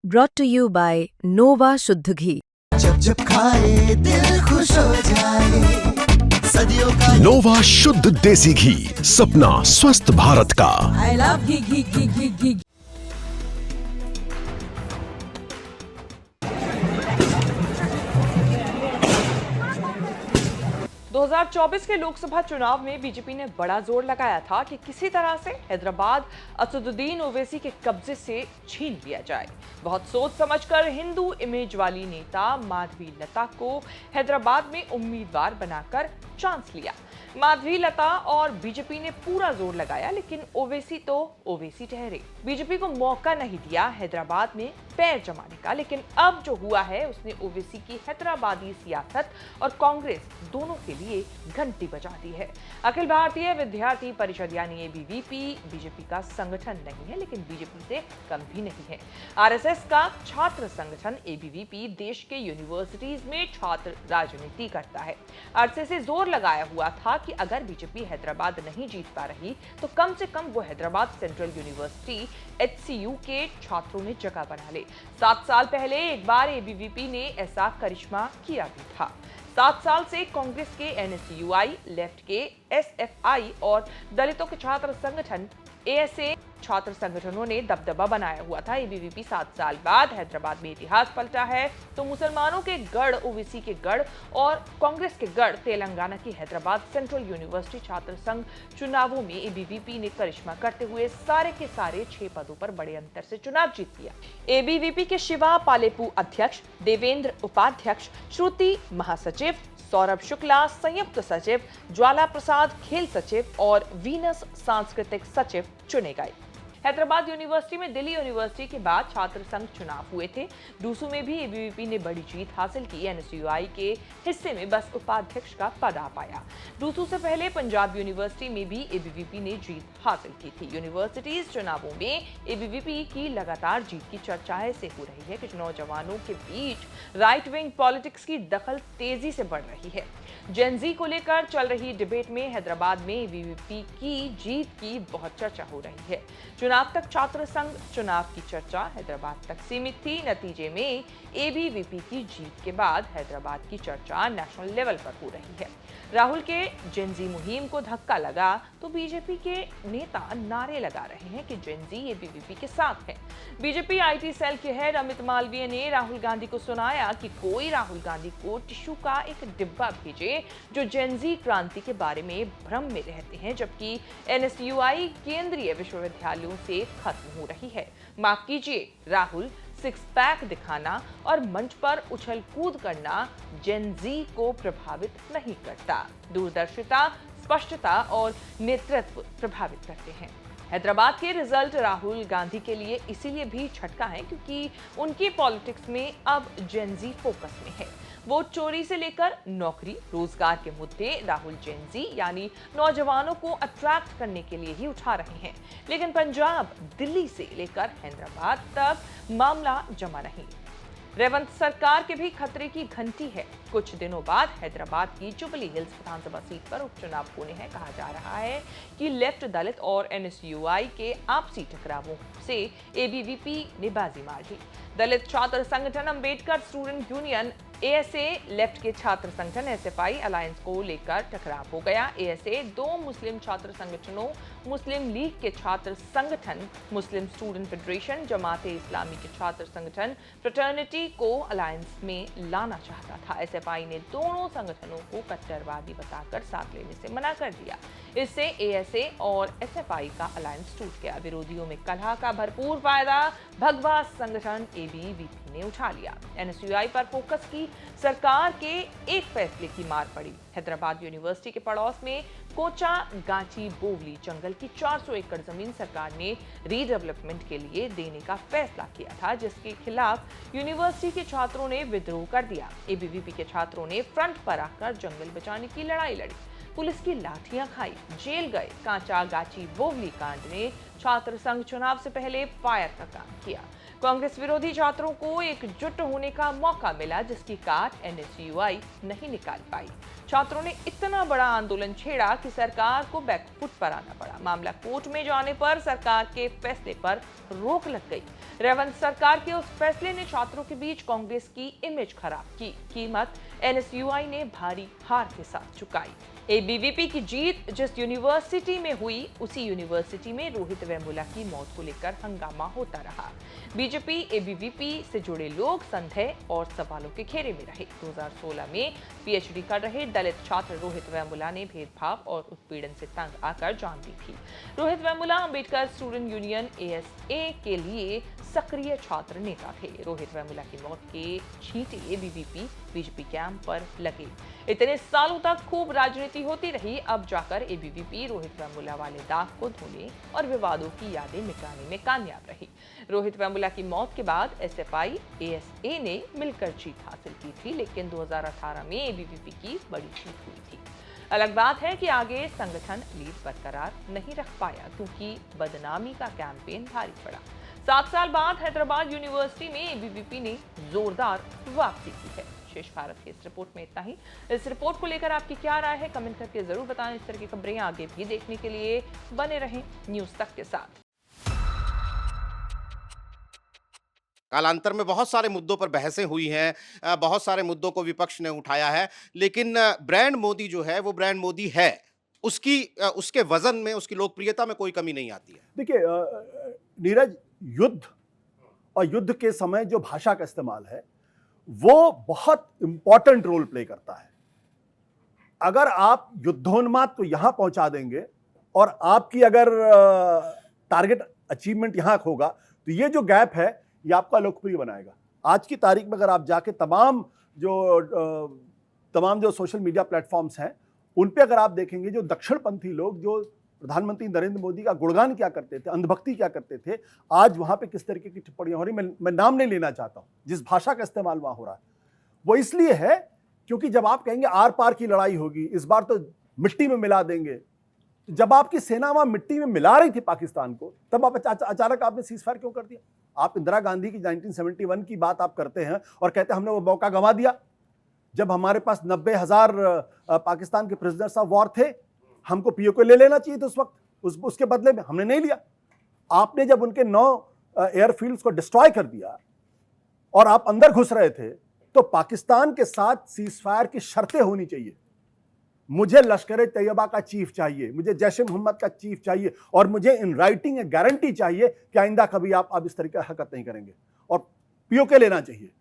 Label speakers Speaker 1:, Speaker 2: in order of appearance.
Speaker 1: brought to you by Nova शुद्ध घी।
Speaker 2: जब जब खाए दिल खुश हो जाए, सदियों का
Speaker 3: नोवा शुद्ध देसी घी, सपना स्वस्थ भारत का।
Speaker 4: I love घी घी घी घी घी।
Speaker 5: 2024 के लोकसभा चुनाव में बीजेपी ने बड़ा जोर लगाया था कि किसी तरह से हैदराबाद असदुद्दीन ओवैसी के कब्जे से छीन लिया जाए। बहुत सोच समझकर हिंदू इमेज वाली नेता माधवी लता को हैदराबाद में उम्मीदवार बनाकर चांस लिया। माधवी लता और बीजेपी ने पूरा जोर लगाया, लेकिन ओवैसी तो ओवैसी ठहरे। बीजेपी को मौका नहीं दिया हैदराबाद में पैर जमाने का, लेकिन अब जो हुआ है उसने ओवैसी की हैदराबादी सियासत और कांग्रेस दोनों के लिए घंटी बजा दी है। अखिल भारतीय विद्यार्थी परिषद यानी एबीवीपी बीजेपी का संगठन नहीं है, लेकिन बीजेपी से कम भी नहीं है। आरएसएस का छात्र संगठन एबीवीपी देश के यूनिवर्सिटीज में छात्र राजनीति करता है। अरसे से जोर लगाया हुआ था कि अगर बीजेपी हैदराबाद नहीं जीत पा रही तो कम से कम वो हैदराबाद सेंट्रल यूनिवर्सिटी एचसीयू के छात्रों में जगह बना ले। 7 साल पहले एक बार एबीवीपी ने ऐसा करिश्मा किया भी था। 7 साल से कांग्रेस के एनएसयूआई, लेफ्ट के एसएफआई और दलितों के छात्र संगठन एएसए छात्र संगठनों ने दबदबा बनाया हुआ था। एबीवीपी 7 साल बाद हैदराबाद में इतिहास पलटा है तो मुसलमानों के गढ़ ओवैसी के गढ़ और कांग्रेस के गढ़ तेलंगाना की हैदराबाद सेंट्रल यूनिवर्सिटी छात्र संघ चुनावों में एबीवीपी ने करिश्मा करते हुए सारे के सारे 6 पदों पर बड़े अंतर से चुनाव जीत लिया। एबीवीपी के शिवा पालेपू अध्यक्ष, देवेंद्र उपाध्यक्ष, श्रुति महासचिव, सौरभ शुक्ला संयुक्त सचिव, ज्वाला प्रसाद खेल सचिव और वीनस सांस्कृतिक सचिव चुने गए। हैदराबाद यूनिवर्सिटी में दिल्ली यूनिवर्सिटी के बाद छात्र संघ चुनाव हुए थे। डूसू में भी एबीवीपी ने बड़ी जीत हासिल की। एनएसयूआई के हिस्से में बस उपाध्यक्ष का पद आ पाया। डूसू से पहले पंजाब यूनिवर्सिटी में भी एबीवीपी ने जीत हासिल की थी। यूनिवर्सिटीज चुनावों में एबीवीपी की लगातार जीत की चर्चा ऐसे हो रही है कि नौजवानों के बीच राइट विंग पॉलिटिक्स की दखल तेजी से बढ़ रही है। जेन-ज़ी को लेकर चल रही डिबेट में हैदराबाद में एबीवीपी की जीत की बहुत चर्चा हो रही है। चुनाव तक छात्र संघ चुनाव की चर्चा हैदराबाद तक सीमित थी। नतीजे में एबीवीपी की जीत के बाद हैदराबाद की चर्चा नेशनल लेवल पर हो रही है। राहुल के जेन-ज़ी मुहिम को धक्का लगा तो बीजेपी के नेता नारे लगा रहे हैं कि जेन-ज़ी एबीवीपी के साथ है। बीजेपी आईटी सेल के हेड अमित मालवीय ने राहुल गांधी को सुनाया कि कोई राहुल गांधी को टिश्यू का एक डिब्बा भेजे जो जेन-ज़ी क्रांति के बारे में भ्रम में रहते हैं, जबकि एनएसयूआई केंद्रीय विश्वविद्यालयों से खत्म हो रही है। माफ कीजिए, राहुल 6 पैक दिखाना और मंच पर उछल कूद करना जेन-ज़ी को प्रभावित नहीं करता। दूरदर्शिता, स्पष्टता और नेतृत्व प्रभावित करते हैं। हैदराबाद के रिजल्ट राहुल गांधी के लिए इसीलिए भी झटका है क्योंकि उनकी पॉलिटिक्स में अब जेन-ज़ी फोकस में है। वोट चोरी से लेकर नौकरी, रोजगार के मुद्दे राहुल जेन-ज़ी यानी नौजवानों को अट्रैक्ट करने के लिए ही उठा रहे हैं, लेकिन पंजाब, दिल्ली से लेकर हैदराबाद तक मामला जमा नहीं। रेवंत सरकार के भी खतरे की घंटी है। कुछ दिनों बाद हैदराबाद की जुबली हिल्स विधानसभा सीट पर उपचुनाव होने हैं। कहा जा रहा है कि लेफ्ट, दलित और एनएसयूआई के आपसी टकरावों से एबीवीपी ने बाजी मार दी। दलित छात्र संगठन Ambedkar student union ASA, left के छात्र संगठन एसएफआई अलायंस को लेकर टकराव हो गया। एएसए 2 मुस्लिम छात्र संगठनों, मुस्लिम लीग के छात्र संगठन, मुस्लिम स्टूडेंट फेडरेशन, जमाते इस्लामी के छात्र संगठन फ्रेटर्निटी को अलायंस में लाना चाहता था। एसएफआई ने दोनों संगठनों को कट्टरवादी बताकर साथ लेने से मना कर दिया। इससे एएसए और एसएफआई का अलायंस टूट गया। विरोधियों में कलह का भरपूर फायदा भगवा संगठन एबीवीपी ने उठा लिया। एनएसयूआई पर फोकस की सरकार के एक फैसले की मार पड़ी। हैदराबाद यूनिवर्सिटी के पड़ोस में कोचा गाची बोवली जंगल की 400 एकड़ जमीन सरकार ने रीडेवलपमेंट के लिए देने का फैसला किया था, जिसके खिलाफ यूनिवर्सिटी के छात्रों ने विद्रोह कर दिया। एबीवीपी के छात्रों ने फ्रंट पर आकर जंगल बचाने की लड़ाई लड़ी, पुलिस की लाठियां खाई, जेल गए। कांचा गाची बोवली कांड ने छात्र संघ चुनाव से पहले फायर का काम किया। कांग्रेस विरोधी छात्रों को एकजुट होने का मौका मिला, जिसकी काट एनएसयूआई नहीं निकाल पाई। छात्रों ने इतना बड़ा आंदोलन छेड़ा कि सरकार को बैकफुट पर आना पड़ा। मामला कोर्ट में जाने पर सरकार के फैसले पर रोक लग गई। रेवंत सरकार के उस फैसले ने छात्रों के बीच कांग्रेस की इमेज खराब की। कीमत एनएसयूआई ने भारी हार के साथ चुकाई। एबीवीपी की जीत जिस यूनिवर्सिटी में हुई, उसी यूनिवर्सिटी में रोहित वेमुला की मौत को लेकर हंगामा होता रहा। बीजेपी एबीवीपी से जुड़े लोग संदेह और सवालों के घेरे में रहे। 2016 में पीएचडी कर रहे दलित छात्र रोहित वेमुला ने भेदभाव और उत्पीड़न से तंग आकर जान दी थी। Rohit Vemula Ambedkar student union ASA के लिए सक्रिय छात्र नेता थे। रोहित वेमुला की मौत के छींटे एबीवीपी बीजेपी कैंप पर लगे। इतने सालों तक खूब राजनीति होती रही। अब जाकर एबीवीपी रोहित वेमुला वाले दाग को धोने और विवादों की यादें मिटाने में कामयाब रही। रोहित वेमुला की मौत के बाद एसएफआई एएसए ने मिलकर जीत हासिल की थी, लेकिन 2018 में एबीवीपी की बड़ी जीत हुई थी। अलग बात है कि आगे संगठन लीड बरकरार नहीं रख पाया क्योंकि बदनामी का कैंपेन भारी पड़ा। 7 साल बाद हैदराबाद यूनिवर्सिटी में एबीवीपी ने जोरदार वापसी की है। शेष भारत की इस रिपोर्ट में इतना ही। इस रिपोर्ट को लेकर आपकी क्या राय है, कमेंट करके जरूर बताएं। इस तरह की खबरें आगे भी देखने के लिए बने रहें न्यूज तक के साथ।
Speaker 6: कालांतर में बहुत सारे मुद्दों पर बहसें हुई हैं, बहुत सारे मुद्दों को विपक्ष ने उठाया है, लेकिन ब्रांड मोदी जो है वो ब्रांड मोदी है। उसके वजन में, उसकी लोकप्रियता में कोई कमी नहीं आती है।
Speaker 7: देखिए नीरज, युद्ध और युद्ध के समय जो भाषा का इस्तेमाल है वो बहुत इंपॉर्टेंट रोल प्ले करता है। अगर आप युद्धोन्माद को यहां पहुंचा देंगे और आपकी अगर टारगेट अचीवमेंट यहां होगा तो ये जो गैप है ये आपका लोकप्रिय बनाएगा। आज की तारीख में अगर आप जाके तमाम जो सोशल मीडिया प्लेटफॉर्म्स हैं उन पे अगर आप देखेंगे, जो दक्षिणपंथी लोग जो प्रधानमंत्री नरेंद्र मोदी का गुणगान क्या करते थे, अंधभक्ति क्या करते थे, आज वहां पे किस तरीके की टिप्पणियां हो रही, मैं नाम नहीं लेना चाहता हूं, जिस भाषा का इस्तेमाल वहां हो रहा है वो इसलिए है क्योंकि जब आप कहेंगे आर पार की लड़ाई होगी, इस बार तो मिट्टी में मिला देंगे, जब आपकी सेना वहां मिट्टी में मिला रही थी पाकिस्तान को, तब आप अचानक आपने सीजफायर क्यों कर दिया? आप इंदिरा गांधी की 1971 की बात आप करते हैं और कहते हैं हमने वो मौका गंवा दिया जब हमारे पास 90,000 पाकिस्तान के प्रिजनर्स ऑफ वॉर थे, हमको पीओके ले लेना चाहिए था उस वक्त, उसके बदले में हमने नहीं लिया। आपने जब उनके 9 एयरफील्ड्स को डिस्ट्रॉय कर दिया और आप अंदर घुस रहे थे, तो पाकिस्तान के साथ सीजफायर की शर्तें होनी चाहिए। मुझे लश्कर तैयबा का चीफ चाहिए, मुझे जैश ए मोहम्मद का चीफ चाहिए और मुझे इन राइटिंग गारंटी चाहिए कि आइंदा कभी आप इस तरीके की हरकत नहीं करेंगे और पीओके लेना चाहिए।